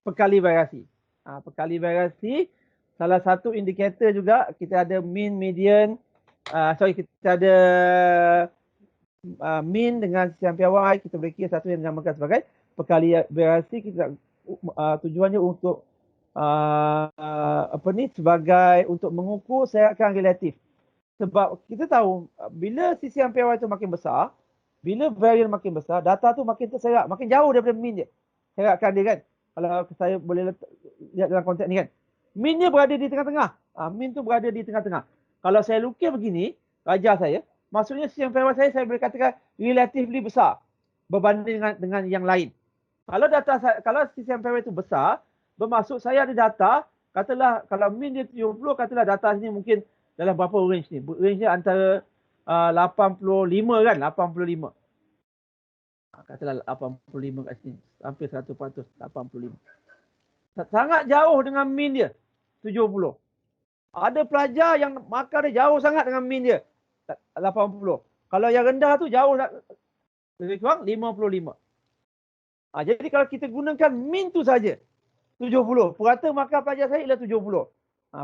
Perkali variasi. Perkali variasi, salah satu indikator juga kita ada mean, median, kita ada mean dengan siang piawai, kita boleh kira satu yang dinamakan sebagai perkali variasi. Kita tujuannya untuk sebagai untuk mengukur serakan relatif. Sebab kita tahu bila sisi piawai itu makin besar, bila varian makin besar, data tu makin terserak, makin jauh daripada mean dia. Serakkan dia kan. Kalau saya boleh lihat dalam konteks ni kan. Mean dia berada di tengah-tengah. Mean tu berada di tengah-tengah. Kalau saya lukis begini, raja saya, maksudnya siang piawai saya boleh katakan relatively besar berbanding dengan yang lain. Kalau siang piawai itu besar, bermaksud saya ada data, katalah kalau mean dia 70, katalah data sini mungkin dalam berapa range ni? Range dia antara 85 kan? 85. Katalah 85 kat sini. Hampir 100%. 85. Sangat jauh dengan mean dia. 70. Ada pelajar yang markah dia jauh sangat dengan mean dia. 80. Kalau yang rendah tu jauh lebih kurang 55. Jadi kalau kita gunakan mean tu saja 70. Purata markah pelajar saya ialah 70.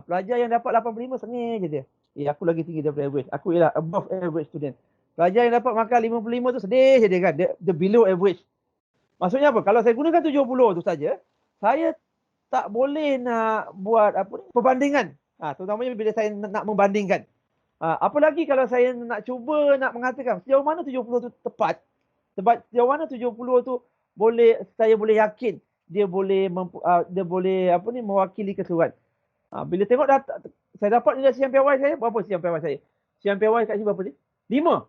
Pelajar yang dapat 85 sengih je dia. Aku lagi tinggi daripada average. Aku ialah above average student. Pelajar yang dapat markah 55 tu sedih je dia kan. Dia below average. Maksudnya apa? Kalau saya gunakan 70 tu saja, saya tak boleh nak buat perbandingan. Terutamanya bila saya nak membandingkan. Apa lagi kalau saya nak cuba nak mengatakan sejauh mana 70 tu tepat. Sebab sejauh mana 70 tu saya boleh yakin dia boleh mewakili keseluruhan. Bila tengok data, saya dapat nilai siang piawai saya, berapa siang piawai saya? Siang piawai kat sini berapa ni? 5.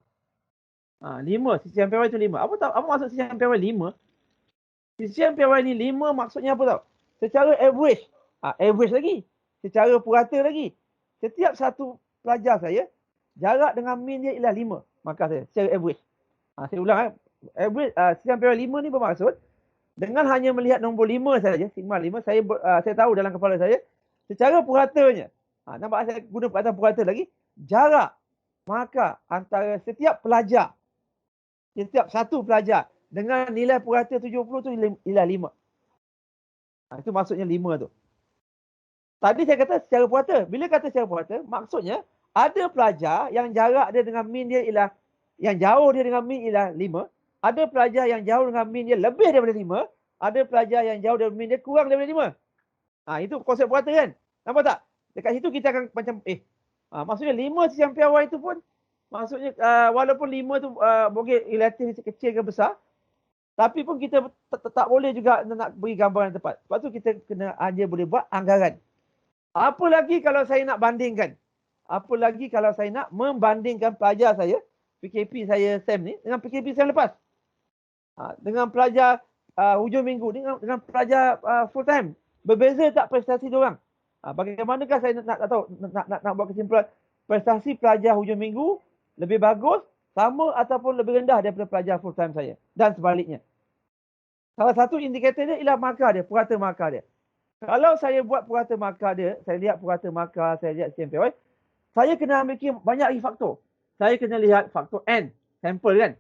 5. Siang piawai tu 5. Apa maksud siang piawai 5? Siang piawai ni 5 maksudnya apa tau? Secara average. Average lagi. Secara purata lagi. Setiap satu pelajar saya, jarak dengan mean dia ialah 5. Maka saya, secara average. Saya ulang. Average, siang piawai 5 ni bermaksud, dengan hanya melihat nombor 5 saja, sigma 5, saya tahu dalam kepala saya, secara puratanya, nampak saya guna perkataan purata lagi, jarak markah antara setiap pelajar, setiap satu pelajar dengan nilai purata 70 tu ialah 5. Itu maksudnya 5 tu. Tadi saya kata secara purata. Bila kata secara purata, maksudnya ada pelajar yang jarak dia dengan mean dia ialah, yang jauh dia dengan mean ialah 5. Ada pelajar yang jauh dengan mean dia lebih daripada 5. Ada pelajar yang jauh daripada mean dia kurang daripada 5. Itu konsep purata kan? Nampak tak? Dekat situ kita akan macam, maksudnya 5 siang piawai tu pun, maksudnya walaupun 5 tu boleh relatif kecil ke besar, tapi pun kita tak boleh juga nak beri gambaran yang tepat. Sebab tu kita kena hanya boleh buat anggaran. Apa lagi kalau saya nak bandingkan? Apa lagi kalau saya nak membandingkan pelajar saya, PKP saya SEM ni, dengan PKP SEM lepas? Dengan pelajar hujung minggu, dengan pelajar full time. Berbeza tak prestasi diorang? Bagaimanakah saya nak tahu, nak buat kesimpulan prestasi pelajar hujung minggu lebih bagus, sama ataupun lebih rendah daripada pelajar full time saya? Dan sebaliknya. Salah satu indikator dia ialah markah dia, purata markah dia. Kalau saya buat purata markah dia, saya lihat purata markah, saya lihat CMPY, saya kena ambil banyak lagi faktor. Saya kena lihat faktor N, sampel kan.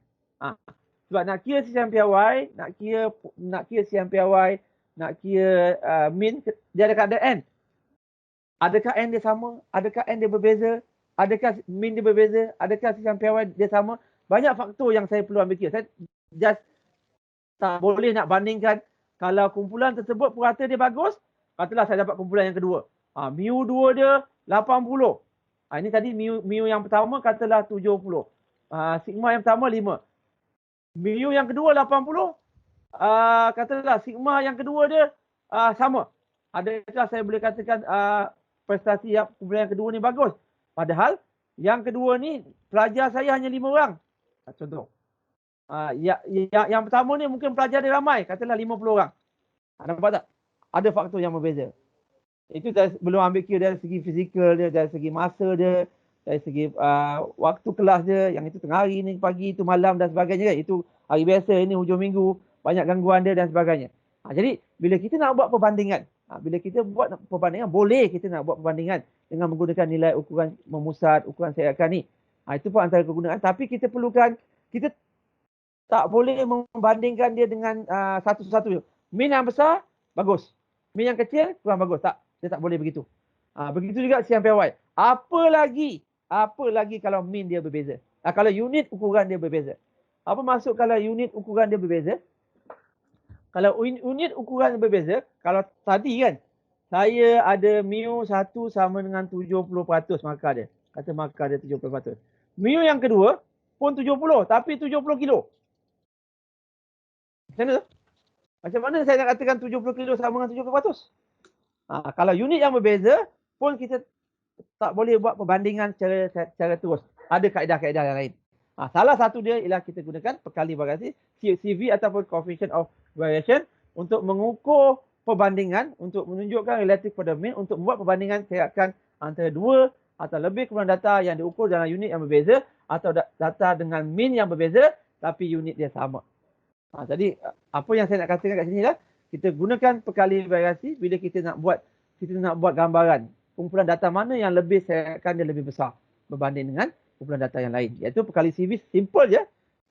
Sebab nak kira CMPY, nak kira CMPY, nak kira mean, dia ada kadar N. Adakah N dia sama? Adakah N dia berbeza? Adakah mean dia berbeza? Adakah CMPY dia sama? Banyak faktor yang saya perlu ambil kira. Saya just tak boleh nak bandingkan. Kalau kumpulan tersebut purata dia bagus, katalah saya dapat kumpulan yang kedua. Mu 2 dia 80. Ini tadi mu yang pertama katalah 70. Sigma yang pertama 5. Mu yang kedua 80. Katalah sigma yang kedua dia sama. Adakah saya boleh katakan prestasi yang kumpulan yang kedua ni bagus? Padahal yang kedua ni pelajar saya hanya 5 orang. Contoh. Yang pertama ni mungkin pelajar dia ramai, katalah 50 orang. Nampak tak? Ada faktor yang berbeza. Itu belum ambil kira dari segi fizikal dia, dari segi masa dia, dari segi waktu kelas dia, yang itu tengah hari ni, pagi itu malam dan sebagainya kan. Itu hari biasa, ini hujung minggu, banyak gangguan dia dan sebagainya. Jadi bila kita nak buat perbandingan, boleh kita nak buat perbandingan dengan menggunakan nilai ukuran memusat, ukuran serakan ni. Itu pun antara kegunaan. Tapi kita perlukan, kita tak boleh membandingkan dia dengan satu-satu. Mean yang besar, bagus. Min yang kecil kurang bagus. Tak, dia tak boleh begitu. Begitu juga CMPY. Apa lagi kalau min dia berbeza. Kalau unit ukuran dia berbeza. Apa maksud kalau unit ukuran dia berbeza? Kalau unit ukuran berbeza, kalau tadi kan, saya ada mu 1 sama dengan 70% markah dia. Kata markah dia 70%. Mu yang kedua pun 70, tapi 70 kilo. Macam mana? Macam mana saya nak katakan 70 kilo sama dengan 70%? Kalau unit yang berbeza, pun kita tak boleh buat perbandingan secara terus. Ada kaedah-kaedah yang lain. Salah satu dia ialah kita gunakan perkali variasi, CV ataupun coefficient of variation untuk mengukur perbandingan, untuk menunjukkan relatif pada mean, untuk membuat perbandingan serakan antara dua atau lebih kumpulan data yang diukur dalam unit yang berbeza atau data dengan mean yang berbeza tapi unit dia sama. Jadi apa yang saya nak katakan kat sini lah, kita gunakan perkali variasi bila kita nak buat gambaran kumpulan data mana yang lebih serakan dia lebih besar berbanding dengan kumpulan data yang lain. Iaitu perkali CV simple je,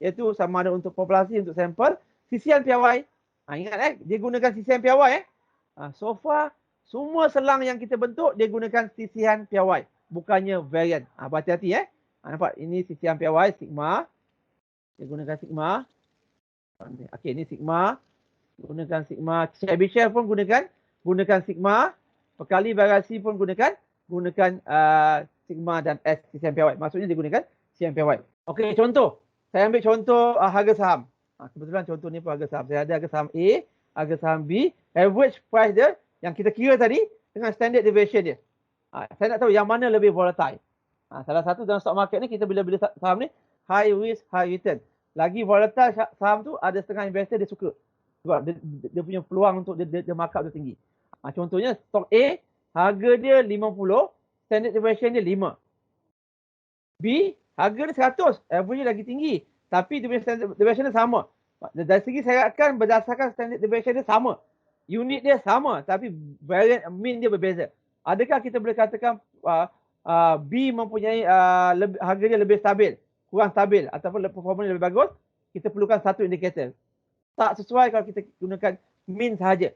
iaitu sama ada untuk populasi, untuk sampel, sisian piawai. Ingat dia gunakan sisian piawai. So far semua selang yang kita bentuk dia gunakan sisian piawai, bukannya variant. Berhati-hati nampak ini sisian piawai sigma. Dia gunakan sigma. Okey, ini sigma. Gunakan sigma. Chebyshev pun gunakan sigma. Perkali variasi pun gunakan sigma dan S sisian piawai. Maksudnya dia gunakan sisian piawai. Okey, contoh. Saya ambil contoh harga saham. Kebetulan contoh ni pun harga saham. Saya ada harga saham A, harga saham B. Average price dia yang kita kira tadi dengan standard deviation dia. Saya nak tahu yang mana lebih volatile. Salah satu dalam stock market ni kita bila saham ni high risk, high return. Lagi volatile saham tu ada setengah investor dia suka. Sebab dia punya peluang untuk dia markup tu tinggi. Contohnya stok A, harga dia 50, standard deviation dia 5. B, harga dia 100, average lagi tinggi. Tapi dia punya standard deviation dia sama. Dari segi serakan berdasarkan standard deviation dia sama. Unit dia sama, tapi variant mean dia berbeza. Adakah kita boleh katakan B mempunyai harga dia lebih stabil, kurang stabil ataupun performance lebih bagus? Kita perlukan satu indikator. Tak sesuai kalau kita gunakan mean sahaja.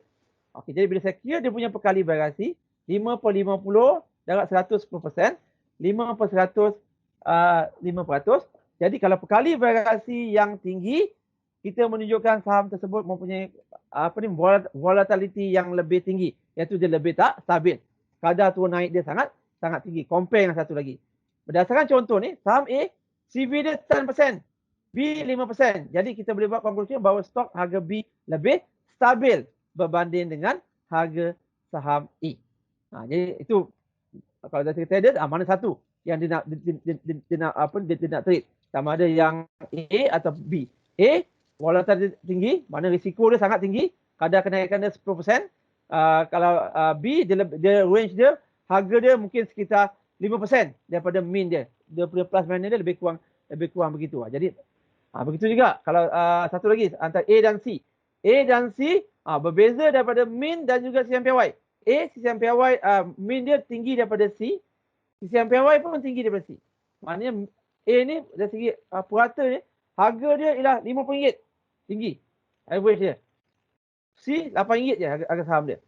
Okey, jadi bila saya kira dia punya perkali variasi 5 per 50 darab 100 per persen, 5 per 100 5%. Jadi kalau perkali variasi yang tinggi, kita menunjukkan saham tersebut mempunyai volatility yang lebih tinggi, iaitu dia lebih tak stabil. Kadar turun naik dia sangat tinggi. Compare dengan satu lagi. Berdasarkan contoh ni, saham A, CV dia 10%, B 5%. Jadi kita boleh buat konklusi bahawa stok harga B lebih stabil berbanding dengan harga saham A. Jadi itu kalau dari segi trader, mana satu yang dia nak trade, sama ada yang A atau B. A volatility tinggi, mana risiko dia sangat tinggi, kadar kenaikan dia 10%. Kalau B dia range dia, harga dia mungkin sekitar 5% daripada mean dia. Dia punya plus minus dia lebih kurang begitu. Jadi begitu juga kalau satu lagi antara A dan C. A dan C berbeza daripada mean dan juga CMPY. A CMPY mean dia tinggi daripada C, CMPY pun tinggi daripada C. Maknanya A ni dari segi purata ni, harga dia ialah RM50 tinggi, average dia. C RM8 je harga saham dia.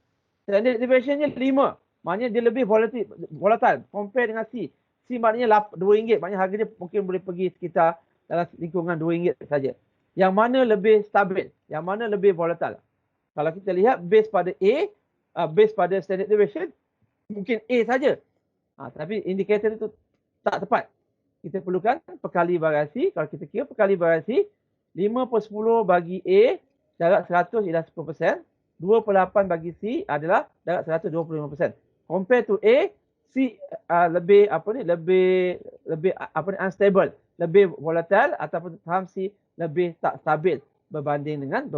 Standard deviation dia 5. Maknanya dia lebih volatile compare dengan C. C maknanya RM2, maknanya harga dia mungkin boleh pergi sekitar dalam lingkungan RM2 saja. Yang mana lebih stabil, yang mana lebih volatile. Kalau kita lihat base pada A, base pada standard deviation, mungkin A saja. Tapi indikator itu tak tepat. Kita perlukan perkali variasi. Kalau kita kira perkali variasi, 5 per 10 bagi A darab 100 ialah 10%. 2 per 8 bagi C adalah darab 100 25%. Compare to A, C lebih unstable, lebih volatile, ataupun saham C lebih tak stabil berbanding dengan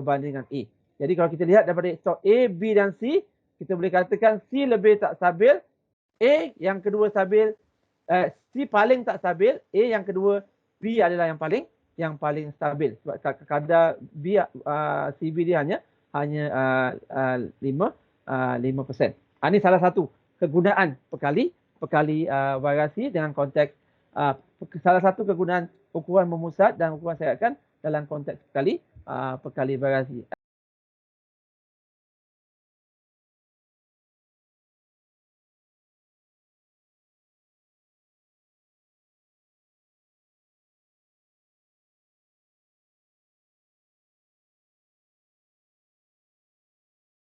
A. Jadi kalau kita lihat daripada stok A, B dan C, kita boleh katakan C lebih tak stabil, A yang kedua stabil, C paling tak stabil, A yang kedua, B adalah yang paling stabil. Sebab kadar B CV dia hanya 5%. Ini salah satu kegunaan perkali variasi dengan konteks salah satu kegunaan ukuran memusat dan ukuran serakan dalam konteks perkali variasi.